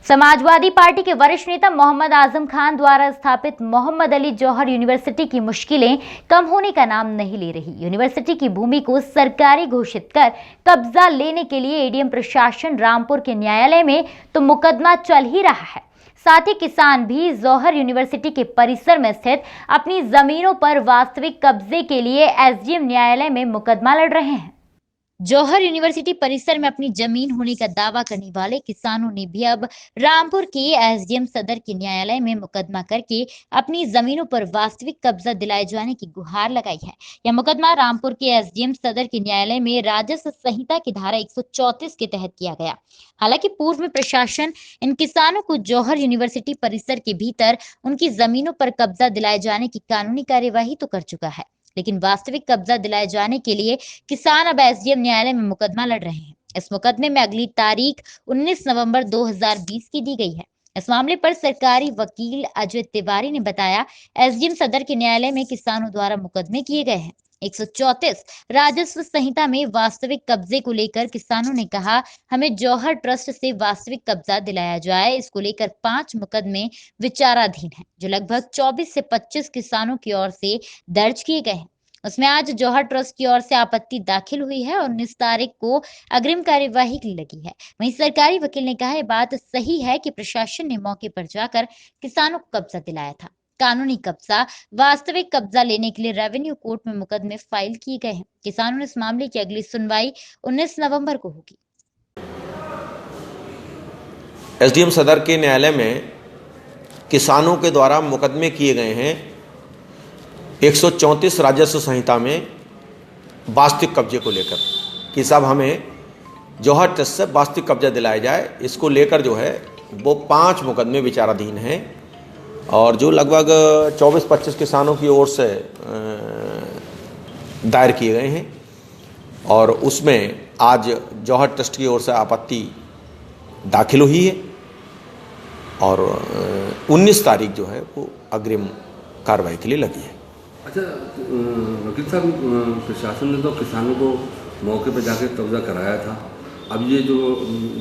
Samajwadi party के वरिष्ठ नेता मोहम्मद आजम खान द्वारा स्थापित मोहम्मद अली जौहर यूनिवर्सिटी की मुश्किलें कम होने का नाम नहीं ले रही। यूनिवर्सिटी की भूमि को सरकारी घोषित कर कब्जा लेने के लिए एडीएम प्रशासन रामपुर के न्यायालय में तो मुकदमा चल ही रहा है। साथ ही किसान भी जौहर यूनिवर्सिटी के परिसर में स्थित अपनी जमीनों पर वास्तविक कब्जे के लिए एसडीएम न्यायालय में मुकदमा लड़ रहे हैं। जौहर यूनिवर्सिटी परिसर में अपनी जमीन होने का दावा करने वाले किसानों ने भी अब रामपुर के एसडीएम सदर के न्यायालय में मुकदमा करके अपनी जमीनों पर वास्तविक कब्जा दिलाए जाने की गुहार लगाई है। यह मुकदमा रामपुर के एसडीएम सदर के न्यायालय में राजस्व संहिता की धारा 134 के तहत किया गया। हालांकि पूर्व में प्रशासन इन किसानों को जौहर यूनिवर्सिटी परिसर के भीतर उनकी जमीनों पर कब्जा दिलाए जाने की कानूनी कार्यवाही तो कर चुका है, लेकिन वास्तविक कब्जा दिलाए जाने के लिए किसान अब एसडीएम न्यायालय में मुकदमा लड़ रहे हैं। इस मुकदमे में अगली तारीख 19 नवंबर 2020 की दी गई है। इस मामले पर सरकारी वकील अजय तिवारी ने बताया, एसडीएम सदर के न्यायालय में किसानों द्वारा मुकदमे किए गए हैं। 134 राजस्व संहिता में वास्तविक कब्जे को लेकर किसानों ने कहा, हमें जौहर ट्रस्ट से वास्तविक कब्जा दिलाया जाए। इसको लेकर 5 मुकदमे विचाराधीन हैं, जो लगभग 24 से 25 किसानों की ओर से दर्ज किए गए हैं। उसमें आज जौहर ट्रस्ट की ओर से आपत्ति दाखिल हुई है और 19 तारीख को अग्रिम कार्यवाही लगी है। वहीं सरकारी वकील ने कहा, यह बात सही है कि प्रशासन ने मौके पर जाकर किसानों को कब्जा दिलाया था। कानूनी कब्जा, वास्तविक कब्जा लेने के लिए रेवेन्यू कोर्ट में मुकदमे फाइल किए गए हैं। किसानों ने इस मामले की अगली सुनवाई 19 नवंबर को होगी। एसडीएम सदर के न्यायालय में किसानों के द्वारा मुकदमे किए गए हैं 134 राजस्व संहिता में वास्तविक कब्जे को लेकर कि साहब हमें जौहर ट्रस्ट से वास्तविक कब्जा दिलाया जाए। इसको लेकर जो है वो 5 मुकदमे विचाराधीन हैं और जो लगभग 24-25 किसानों की ओर से दायर किए गए हैं और उसमें आज जौहर ट्रस्ट की ओर से आपत्ति दाखिल हुई है और 19 तारीख जो है वो अग्रिम कार्रवाई के लिए लगी है। अच्छा वकील साहब, प्रशासन ने तो किसानों को मौके पर जाकर कब्जा कराया था। अब ये जो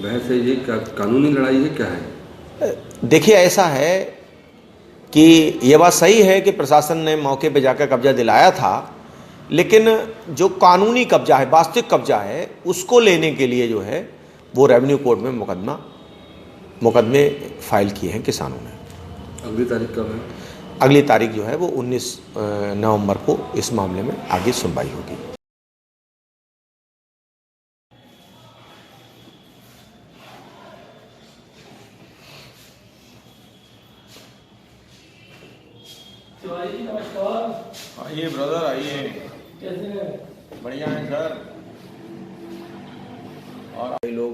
बहस है, ये क्या कानूनी लड़ाई है, क्या है? देखिए, ऐसा है कि ये बात सही है कि प्रशासन ने मौके पर जाकर कब्जा दिलाया था, लेकिन जो कानूनी कब्जा है, वास्तविक कब्जा है, उसको लेने के लिए जो है वो रेवेन्यू कोर्ट में मुकदमे फाइल किए हैं किसानों ने। अगली तारीख कब है? अगली तारीख जो है वो 19 नवंबर को इस मामले में आगे सुनवाई होगी। आइए ब्रदर, आइए। बढ़िया है सर। और लोग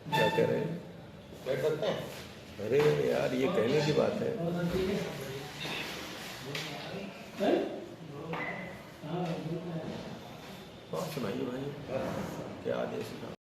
क्या कह रहे हैं? बैठ सकते हैं? अरे यार, ये कहने की बात है। सुनाइए भाई, क्या आदेश है?